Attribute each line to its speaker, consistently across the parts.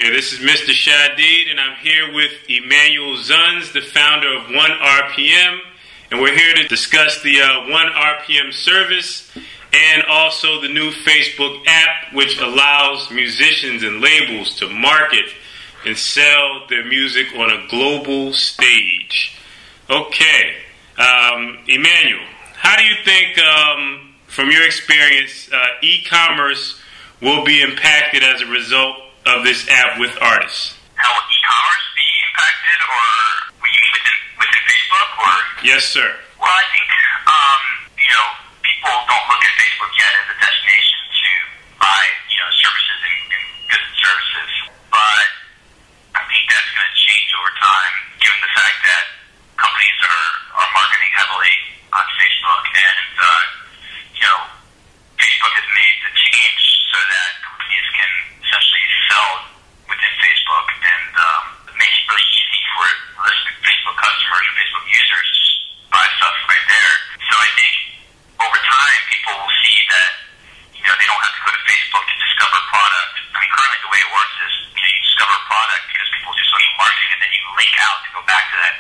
Speaker 1: Hey, this is Mr. Shadid, and I'm here with Emmanuel Zunz, the founder of 1RPM, and we're here to discuss the 1RPM service and also the new Facebook app, which allows musicians and labels to market and sell their music on a global stage. Okay, Emmanuel, how do you think, from your experience, e-commerce will be impacted as a result of this app with artists?
Speaker 2: How will e-commerce be impacted, or will you mean within Facebook, or?
Speaker 1: Yes, sir.
Speaker 2: Well, I think, people don't look at Facebook yet as a destination to buy, services and goods and services. But I think that's going to change over time, given the fact that companies are marketing heavily on Facebook, and, Facebook has made the change so that companies can essentially sell within Facebook and make it really easy for Facebook customers or Facebook users to buy stuff right there. So I think over time people will see that they don't have to go to Facebook to discover a product. I mean, currently the way it works is you discover a product because people do social marketing, and then you link out to go back to that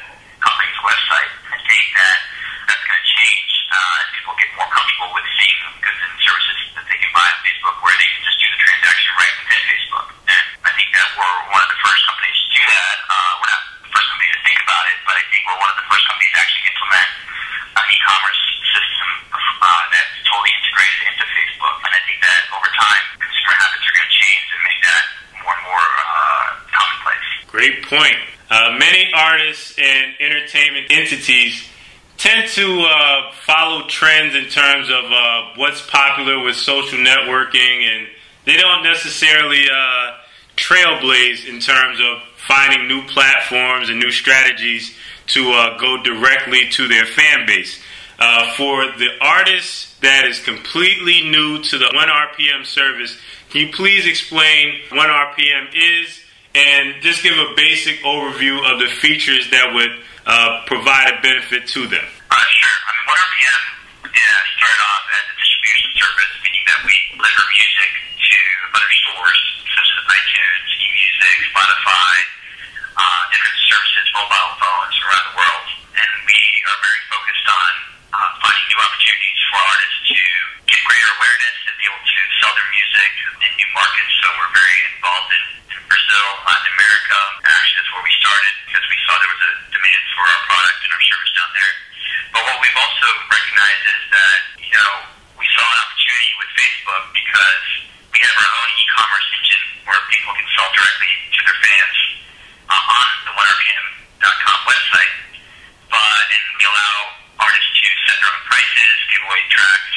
Speaker 2: company's website. I think that's going to change as people get more comfortable with seeing goods and services that they can buy on Facebook, where they can just do the transaction right within Facebook. And I think that we're one of the first companies to do that. We're not the first company to think about it, but I think we're one of the first companies to actually implement an e-commerce system that's totally integrated into Facebook. And I think that over time, consumer habits are going to change and make that more and more commonplace.
Speaker 1: Great point. Many artists and entertainment entities tend to follow trends in terms of what's popular with social networking, and they don't necessarily trailblaze in terms of finding new platforms and new strategies to go directly to their fan base. For the artist that is completely new to the 1RPM service, can you please explain what 1RPM is and just give a basic overview of the features that would provide a benefit to them?
Speaker 2: Sure. I mean, 1RPM started off as a distribution service, meaning that we deliver music to other stores such as iTunes, eMusic, Spotify, different services, mobile phones around the world. And we are very focused on finding new opportunities for artists to get greater awareness and be able to sell their music in new markets. So we're very involved in Brazil, Latin America. Actually, that's where we started because we saw there was a demand for our product and our service down there. But what we've also recognized is that, we saw an opportunity with Facebook because we have our own e-commerce engine where people can sell directly to their fans on the 1RPM.com website. And we allow artists to set their own prices, give away tracks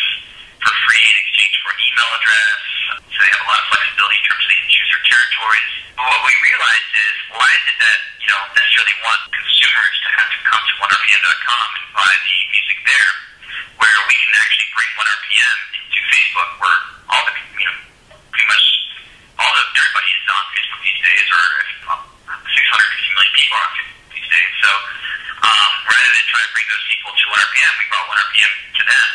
Speaker 2: for free in exchange for an email address. So they have a lot of flexibility in terms of they can choose their territories. But what we realized is, why is it that you don't necessarily want consumers to have to come to 1RPM.com and buy the music there, where we can actually bring 1RPM into Facebook, where all the, pretty much everybody is on Facebook these days, or 650 million people are on Facebook these days. So rather than try to bring those people to 1RPM, we brought 1RPM to them.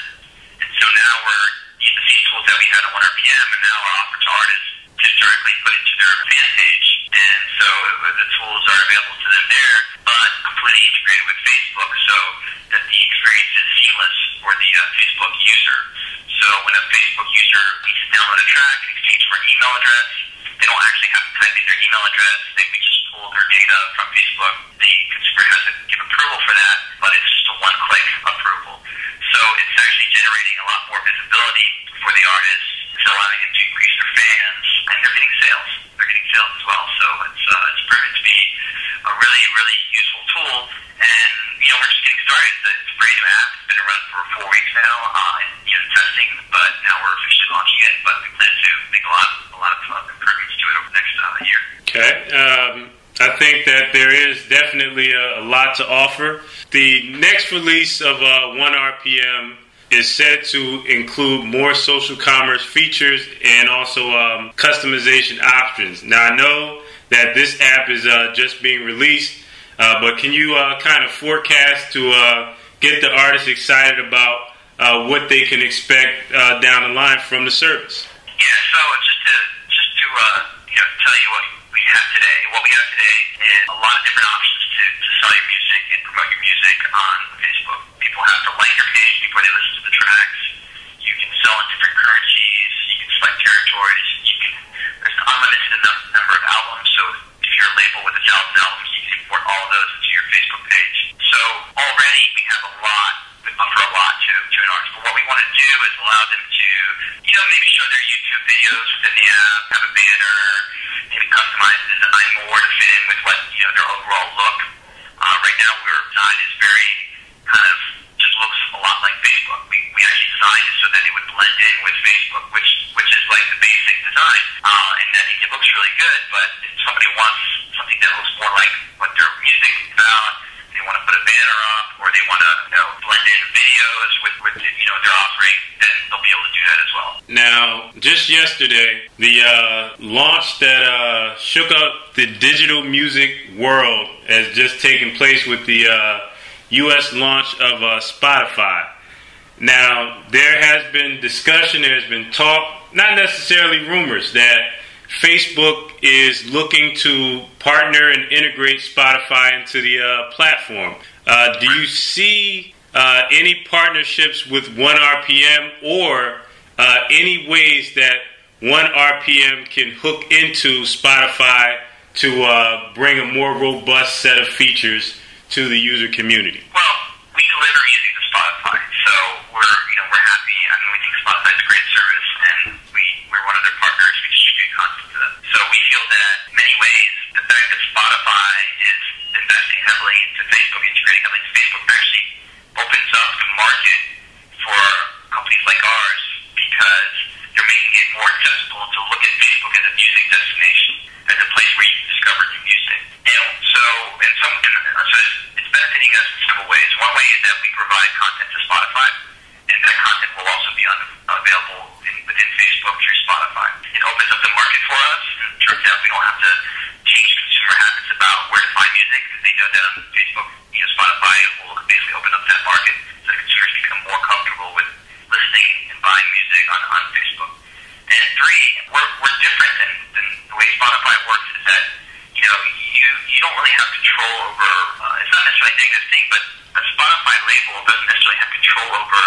Speaker 2: And so now we're using the same tools that we had on 1RPM, and now are offered to artists to directly put into their fan page. And so the tools are available to them there, but completely integrated with Facebook so that the experience is seamless for the Facebook user. So when a Facebook user needs to download a track in exchange for an email address, they don't actually have to type in their email address. They can just pull their data from Facebook. The consumer has to give approval for that, but it's just a one-click approval. So it's actually generating a lot more visibility for the artists. It's allowing them to increase their fans, and they're getting sales. They're getting sales as well. So it's proven to be a really, really useful tool. And we're just getting started. It's a brand new app. It's been around for 4 weeks now in testing, but now we're officially launching it. But we plan to make a lot of improvements to it over the next year.
Speaker 1: Okay. I think that there is definitely a lot to offer. The next release of 1RPM is set to include more social commerce features and also customization options. Now, I know that this app is just being released, but can you kind of forecast to get the artists excited about what they can expect down the line from the service?
Speaker 2: Yeah, so just to tell you what we have today. What we have today is a lot of different options to sell your music and promote your music on Facebook. People have to like your page before they listen to the tracks. You can sell in different currencies. You can select territories. There's an unlimited number of albums. So if you're a label with 1,000 albums, you can import all of those into your Facebook page. So already we have a lot, we offer a lot to an artist. But what we want to do is allow them to, maybe show their YouTube videos within the app, have a banner, maybe customize the design more to fit in with what, their overall look. Right now, our design is very kind of just looks a lot like Facebook. We actually designed it so that it would blend in with Facebook, which is like the basic design. And I think it looks really good, but if somebody wants something that looks more like what their music is about, they want to put a banner up, or they want to blend in videos with their offering, then they'll be able to do that as well.
Speaker 1: Now, just yesterday, the launch that shook up the digital music world has just taken place with the U.S. launch of Spotify. Now, there has been discussion, there has been talk, not necessarily rumors, that Facebook is looking to partner and integrate Spotify into the platform. Do you see any partnerships with 1RPM or any ways that 1RPM can hook into Spotify to bring a more robust set of features to the user community?
Speaker 2: Well, we deliver music to Spotify, so we're happy. I mean, we think Spotify is a great service, and we're one of their partners. We distribute content to them. So we feel that in many ways, the fact that Spotify is investing heavily into Facebook, integrating heavily into Facebook, actually opens up the market for companies like ours, because they're making it more accessible to look at Facebook as a music destination, as a place where you can discover new music. And so it's benefiting us in several ways. One way is that we provide content to Spotify, and that content will also be available within Facebook through Spotify. It opens up the market for us in terms that we don't have to change consumer habits about where to find music, because they know that on Facebook, Spotify will basically open up that market so that consumers become more comfortable with listening and buying music on Facebook. And three, we're different than the way Spotify works, is that you don't really have control over, it's not necessarily a negative thing, but a Spotify label doesn't necessarily have control over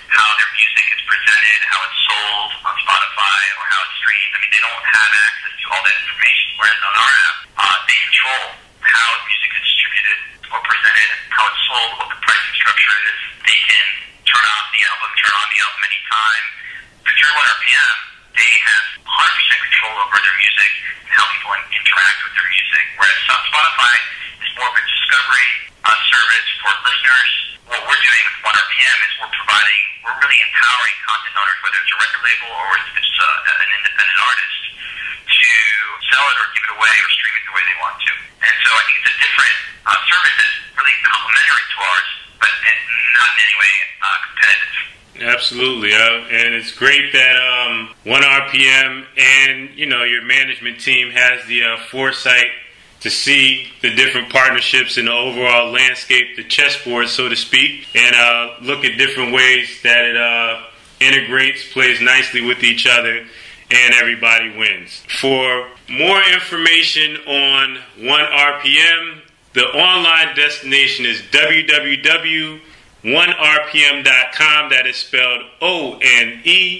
Speaker 2: how their music is presented, how it's sold on Spotify, or how it's streamed. I mean, they don't have access to all that information, whereas on our app, they control how music is distributed or presented, how it's sold, what the pricing structure is. They can turn on the album anytime. But through 1RPM, they have 100% control over their music and how people interact with their music, whereas Spotify is more of a discovery service for listeners. What we're doing with 1RPM is we're really empowering content owners, whether it's a record label or if it's an independent artist, to sell it or give it away or stream it the way they want to. And so I think it's a different service that's really complementary to ours, but not in any way competitive.
Speaker 1: Absolutely, and it's great that 1RPM and your management team has the foresight to see the different partnerships in the overall landscape, the chessboard, so to speak, and look at different ways that it integrates, plays nicely with each other, and everybody wins. For more information on 1RPM, the online destination is www.1rpm.com. That is spelled ONERPM.com.